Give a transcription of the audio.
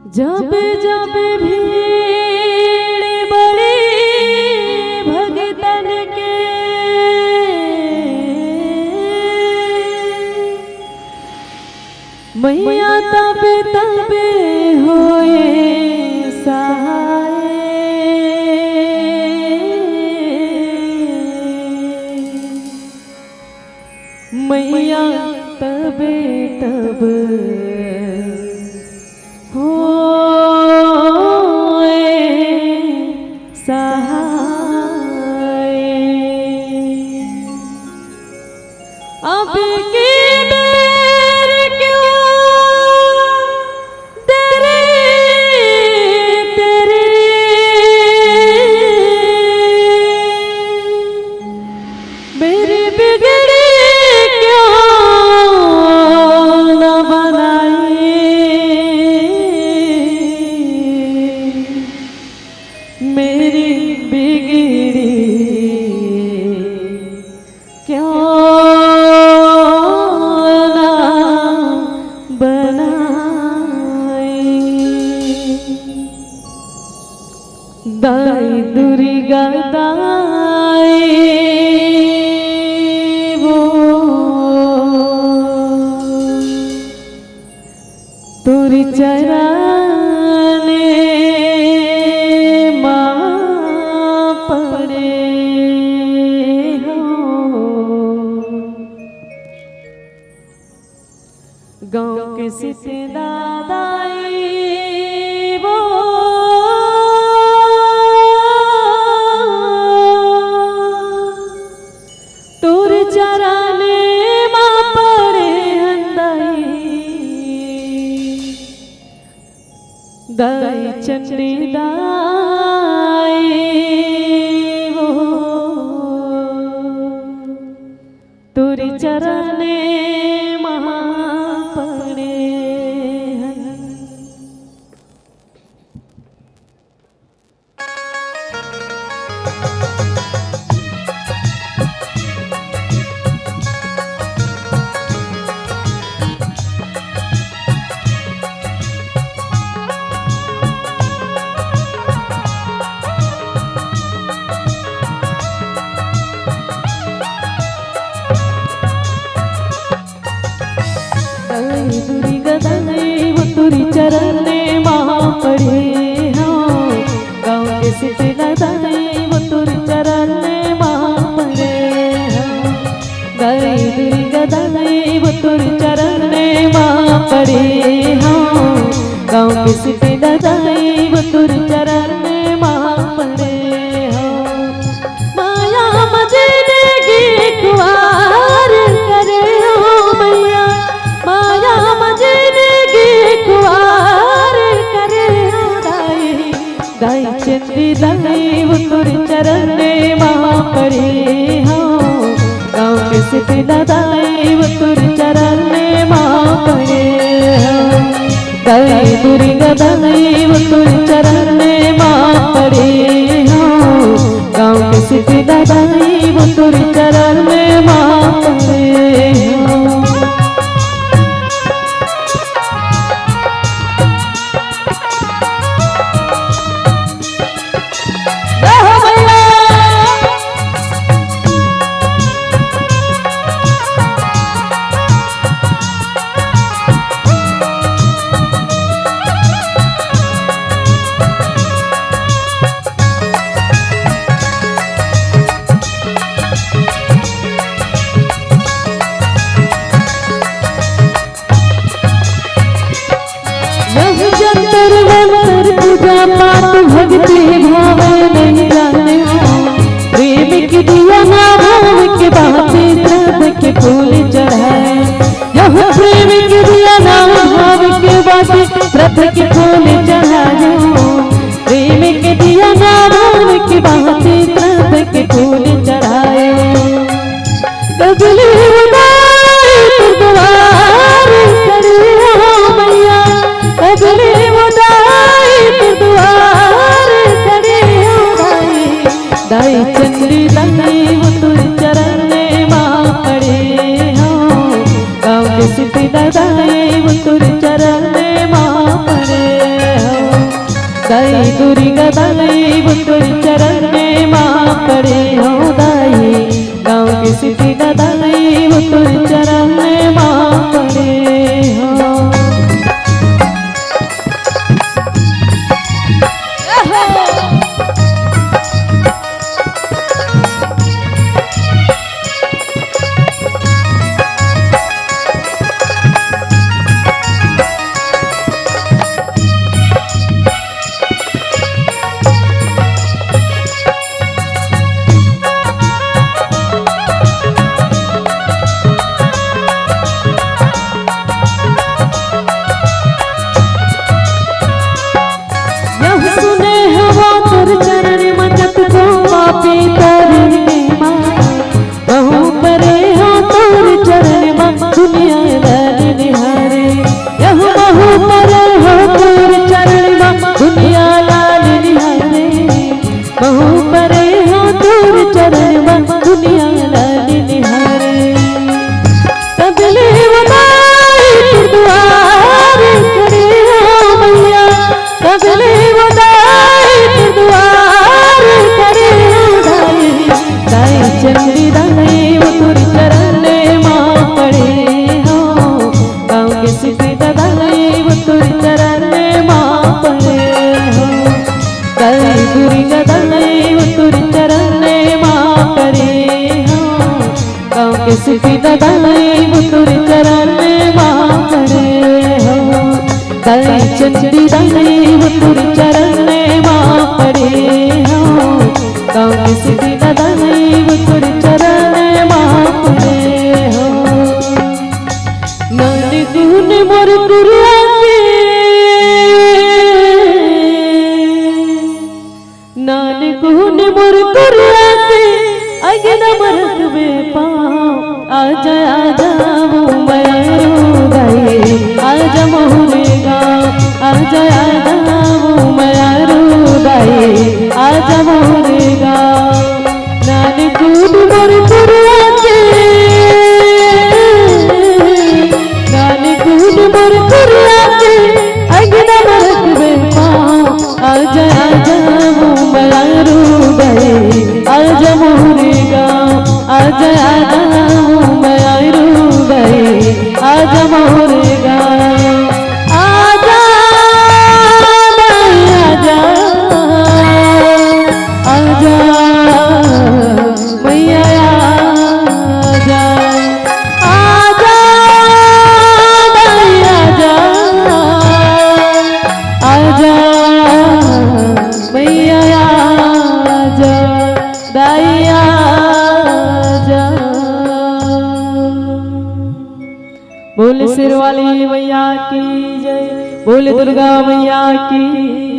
जब जब भीड़ बड़ी भगतन के मैया तब तब होए सहाय। मैया तब तब सहाय। अब की बेर क्यों तेरे तेरे मेरी बिगड़ी क्यों न बनाई। मेरी बिगड़ी क्यों ना बनाई। दाई दुर्गा दाई वो तुरी चराने गाँव के सिसे दादाई वो तुर चराने माँ पड़े हंदाई। दाई चंडी दाई वो तुरी चराने दुर्गा दाई वो तुरी चरने माँ पड़े हाँ। गाँव के सिटे दाई वो तुरी चरने माँ पड़े हाँ। दाई दुर्गा दाई वो तुरी चरने माँ पड़े हाँ। गाँव के सिटे दाई वो तुरी चरने माँ पड़े हाँ। माया मजने की कुआर करे हो मैया। माया मजने की कुआर करे हो दाई। दाई चंडी दाई वो तुरी चरने माँ पड़े हाँ। गाँव के सिटी दाई वो तुरी चरने माँ पड़े हाँ। दाई दुर्गा दाई वो तुरी चरने माँ पड़े हाँ। गाँव के सिटी दाई वो तुरी चरने माँ पड़े हाँ। पूजा पाठ भक्ति भाव नहीं जाने प्रेम की दिया ना भाव के बातें श्रद्धा के फूल चढ़ाए। यह प्रेम की दिया ना भाव के बातें श्रद्धा के फूल चढ़ाए। प्रेम के दिया ना भाव के बातें श्रद्धा के फूल चढ़ाए। गगले उदाई तो द्वार करे हो मैया। गगले दाई चंडी दाई वो तुरी चरने माँ पड़े हाँ। गाँव के सिटी दाई वो तुरी चरने माँ पड़े दाई दुर्गा दाई वो तोरी चरण में माँ पड़े हो दाई गाँव के सिटी दाई वो तोरी चरण में माँ पड़े हो। सिटी दाई वो तोरे चरण में माँ पड़े हो दाई चंडी दाई वो तोरे चरण में माँ पड़े हो गाँव के सिटी दाई वो तोरे चरण में माँ पड़े हो। नानी तूने मोर गुरुआ के नानी तूने मोर गुरुआ के आगे न मरत में पाँव आजा आजा वो मयारू दाई आजा मोरे गाँव आजा आजा वो मयारू दाई आजा मोरे गाँव नानी कूद मोर कुरुआ के नानी कूद मोर कुरुआ के अगना मरक में पाँव आजा आजा वो मयारू दाई आजा मोरे गाँव आजा आजा आजा मोरे गाँव आजा आजा आजा मैया आजा आजा आजा मैया आजा दाई आजा। बोले सिर वाली मैया की जय, बोले दुर्गा मैया की।